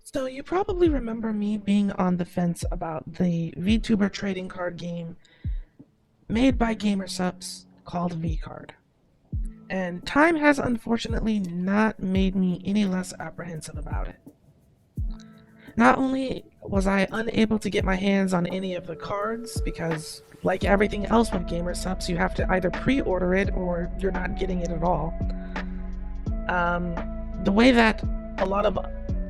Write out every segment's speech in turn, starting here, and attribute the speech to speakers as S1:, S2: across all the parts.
S1: So you probably remember me being on the fence about the VTuber trading card game made by gamersupps called Vcard. And time has unfortunately not made me any less apprehensive about it. Not only was I unable to get my hands on any of the cards because, like everything else with gamersupps, you have to either pre-order it or you're not getting it at all. The way that a lot of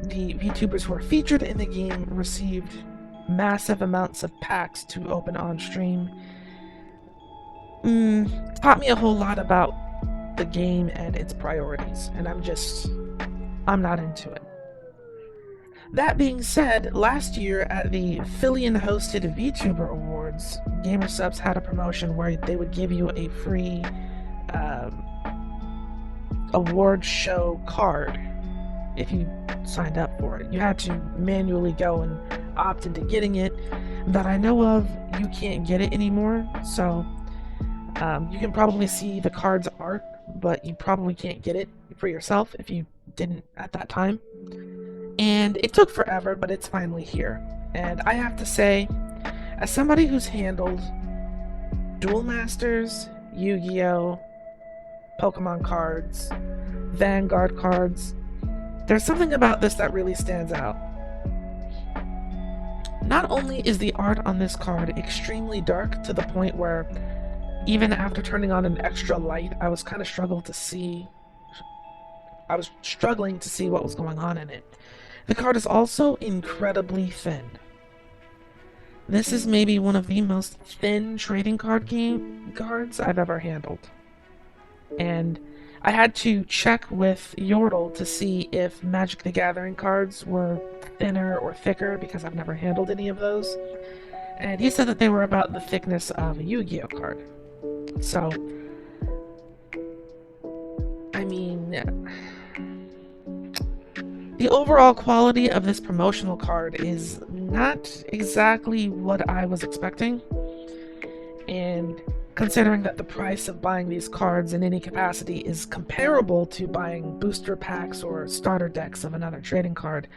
S1: the VTubers who are featured in the game received massive amounts of packs to open on stream taught me a whole lot about the game and its priorities, and I'm not into it. That being said, last year at the Fillion-hosted VTuber Awards, gamersupps had a promotion where they would give you a free award show card if you signed up for it. You had to manually go and opt into getting it. That I know of, you can't get it anymore, so you can probably see the card's art, but you probably can't get it for yourself if you didn't at that time. And it took forever, but it's finally here. And I have to say, as somebody who's handled Duel Masters, Yu-Gi-Oh!, Pokemon cards, Vanguard cards, there's something about this that really stands out. Not only is the art on this card extremely dark to the point where even after turning on an extra light, I was struggling to see what was going on in it. The card is also incredibly thin. This is maybe one of the most thin trading card game cards I've ever handled. And I had to check with Yordle to see if Magic the Gathering cards were thinner or thicker because I've never handled any of those. And he said that they were about the thickness of a Yu-Gi-Oh card. So, I mean, the overall quality of this promotional card is not exactly what I was expecting. And considering that the price of buying these cards in any capacity is comparable to buying booster packs or starter decks of another trading card,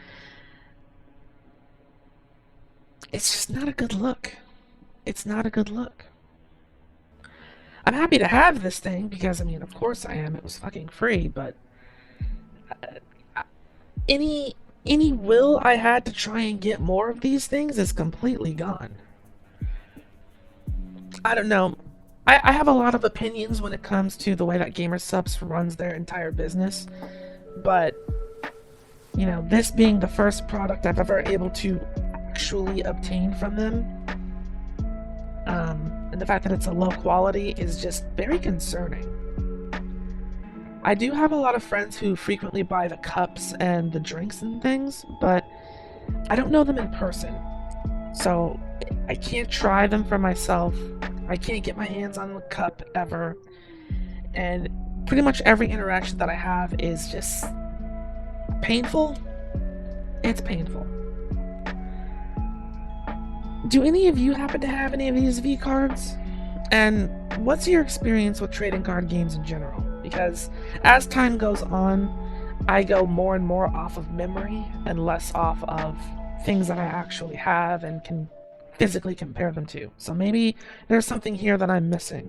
S1: it's just not a good look. It's not a good look. I'm happy to have this thing because, I mean, of course I am. It was fucking free, but any will I had to try and get more of these things is completely gone. I don't know. I have a lot of opinions when it comes to the way that gamersupps runs their entire business, but, you know, this being the first product I've ever able to actually obtain from them, and the fact that it's a low quality is just very concerning. I do have a lot of friends who frequently buy the cups and the drinks and things, but I don't know them in person, so I can't try them for myself. I can't get my hands on the cup ever, and pretty much every interaction that I have is just painful. It's painful. Do any of you happen to have any of these V cards? And what's your experience with trading card games in general? Because as time goes on, I go more and more off of memory and less off of things that I actually have and can physically compare them to. So maybe there's something here that I'm missing.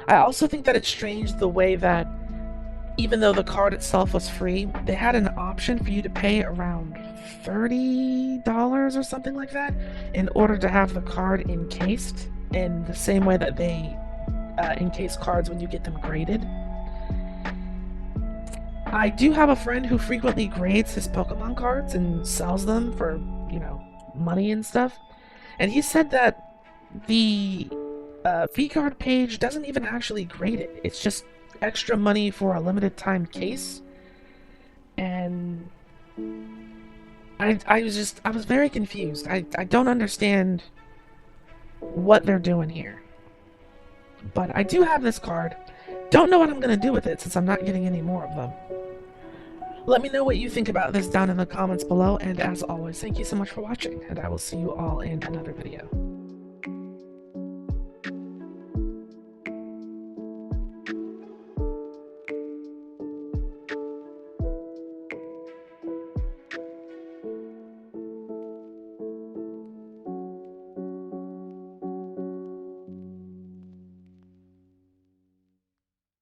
S1: I also think that it's strange the way that even though the card itself was free, they had an option for you to pay around $30 or something like that in order to have the card encased in the same way that they encase cards when you get them graded. I do have a friend who frequently grades his Pokemon cards and sells them for, you know, money and stuff, and he said that the Vcard page doesn't even actually grade it. It's just extra money for a limited time case, and I was very confused. I don't understand what they're doing here. But I do have this card. Don't know what I'm gonna do with it since I'm not getting any more of them. Let me know what you think about this down in the comments below, and as always, thank you so much for watching, and I will see you all in another video.